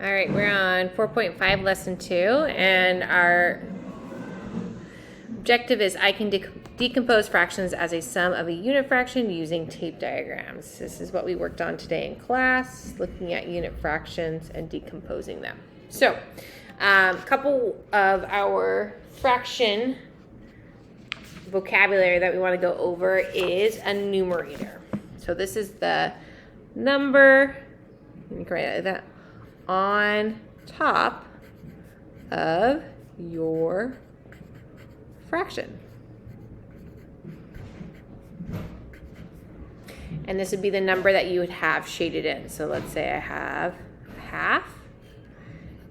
All right, we're on 4.5 lesson 2, and our objective is I can decompose fractions as a sum of a unit fraction using tape diagrams. This is what we worked on today in class, looking at unit fractions and decomposing them. So, a couple of our fraction vocabulary that we want to go over is a numerator. So this is the number, let me write it like that, on top of your fraction. And this would be the number that you would have shaded in. So let's say I have half.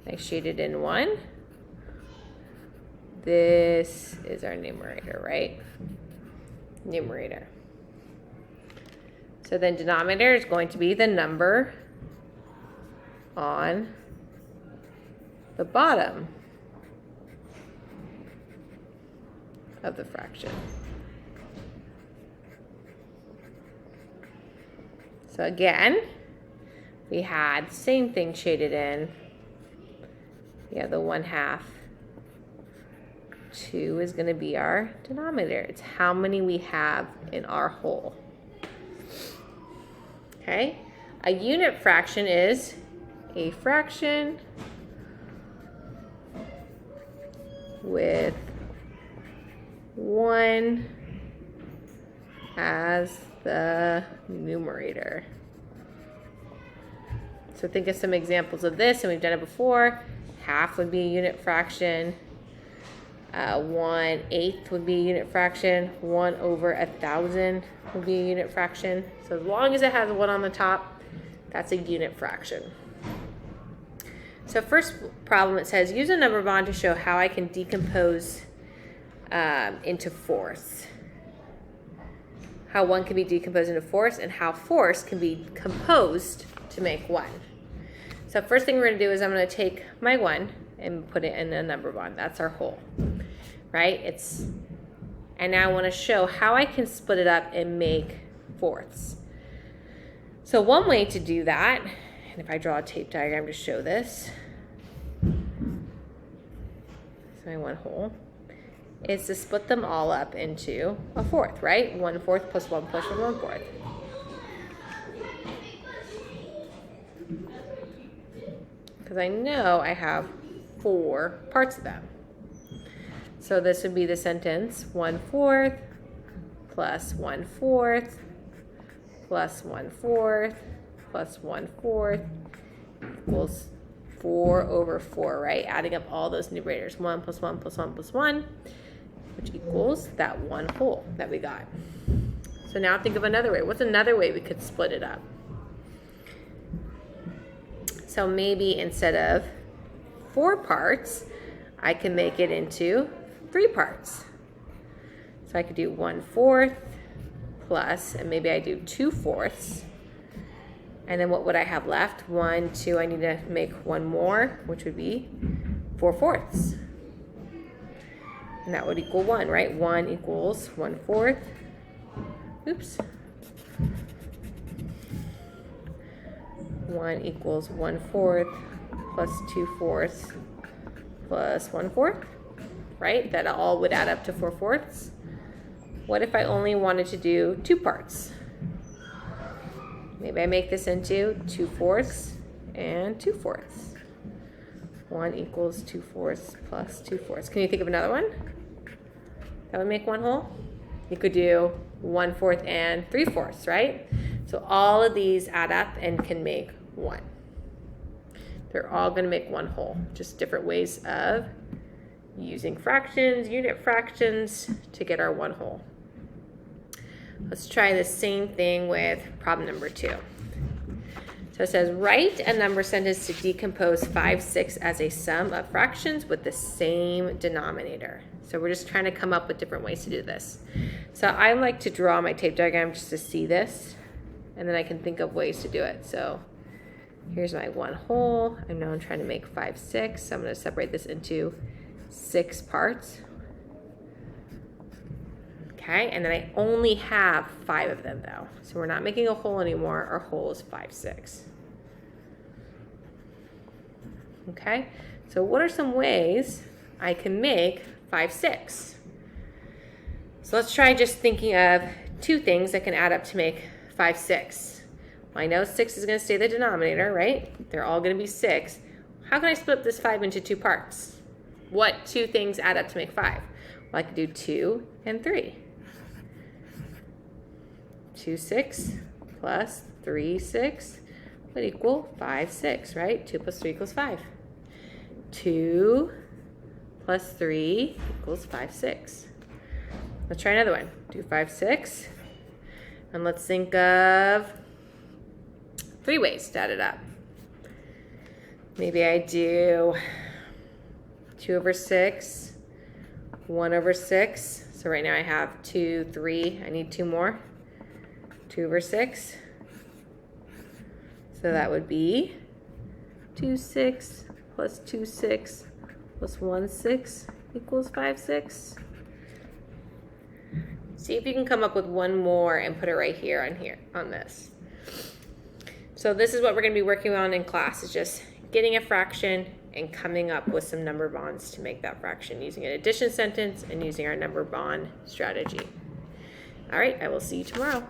I shaded in 1. This is our numerator, right? Numerator. So then denominator is going to be the number on the bottom of the fraction. So again, we had the same thing shaded in. We have the 1/2. 2 is going to be our denominator. It's how many we have in our whole. Okay? A unit fraction is a fraction with 1 as the numerator. So think of some examples of this, and we've done it before. Half would be a unit fraction. 1/8 would be a unit fraction. 1/1000 would be a unit fraction. So as long as it has a 1 on the top, that's a unit fraction. So first problem, it says use a number bond to show how I can decompose into fourths. How 1 can be decomposed into fourths, and how fourths can be composed to make 1. So first thing we're going to do is I'm going to take my 1 and put it in a number bond. That's our whole, right? And now I want to show how I can split it up and make fourths. So one way to do that, and if I draw a tape diagram to show this, so my 1 whole, is to split them all up into a fourth, right? 1/4 plus 1 plus 1/4. Because I know I have 4 parts of them. So this would be the sentence 1/4 plus 1/4 plus 1/4 plus 1/4 equals 4/4, right? Adding up all those numerators, 1 plus 1 plus 1 plus 1, which equals that 1 whole that we got. So now think of another way. What's another way we could split it up? So maybe instead of 4 parts, I can make it into 3 parts. So I could do 1/4 plus, and maybe I do 2/4. And then what would I have left? 1, 2, I need to make 1 more, which would be 4/4. And that would equal 1, right? 1 equals 1/4. Oops. 1 equals 1/4 plus 2/4 plus 1/4, right? That all would add up to 4/4. What if I only wanted to do 2 parts? Maybe I make this into 2/4 and 2/4. 1 equals 2/4 plus 2/4. Can you think of another one that would make 1 whole? You could do 1/4 and 3/4, right? So all of these add up and can make 1. They're all going to make 1 whole. Just different ways of using fractions, unit fractions, to get our 1 whole. Let's try the same thing with problem number 2. So it says, write a number sentence to decompose 5/6 as a sum of fractions with the same denominator. So we're just trying to come up with different ways to do this. So I like to draw my tape diagram just to see this, and then I can think of ways to do it. So here's my 1 whole. I know I'm trying to make 5/6. So I'm going to separate this into 6 parts. Okay, and then I only have 5 of them though. So we're not making a whole anymore. Our whole is 5/6. Okay, so what are some ways I can make 5, 6? So let's try just thinking of two things that can add up to make 5, 6. Well, I know 6 is going to stay the denominator, right? They're all going to be 6. How can I split this 5 into 2 parts? What two things add up to make 5? Well, I could do 2 and 3. 2, 6 plus 3, 6 would equal 5, 6, right? 2 plus 3 equals 5. 2 plus 3 equals 5, 6. Let's try another one. Do 5, 6. And let's think of 3 ways to add it up. Maybe I do 2 over 6, 1 over 6. So right now I have 2, 3. I need 2 more. 2 over 6. So that would be 2, 6 plus 2, 6 plus 1, 6 equals 5, 6. See if you can come up with one more and put it right here on this. So this is what we're going to be working on in class, is just getting a fraction and coming up with some number bonds to make that fraction using an addition sentence and using our number bond strategy. All right, I will see you tomorrow.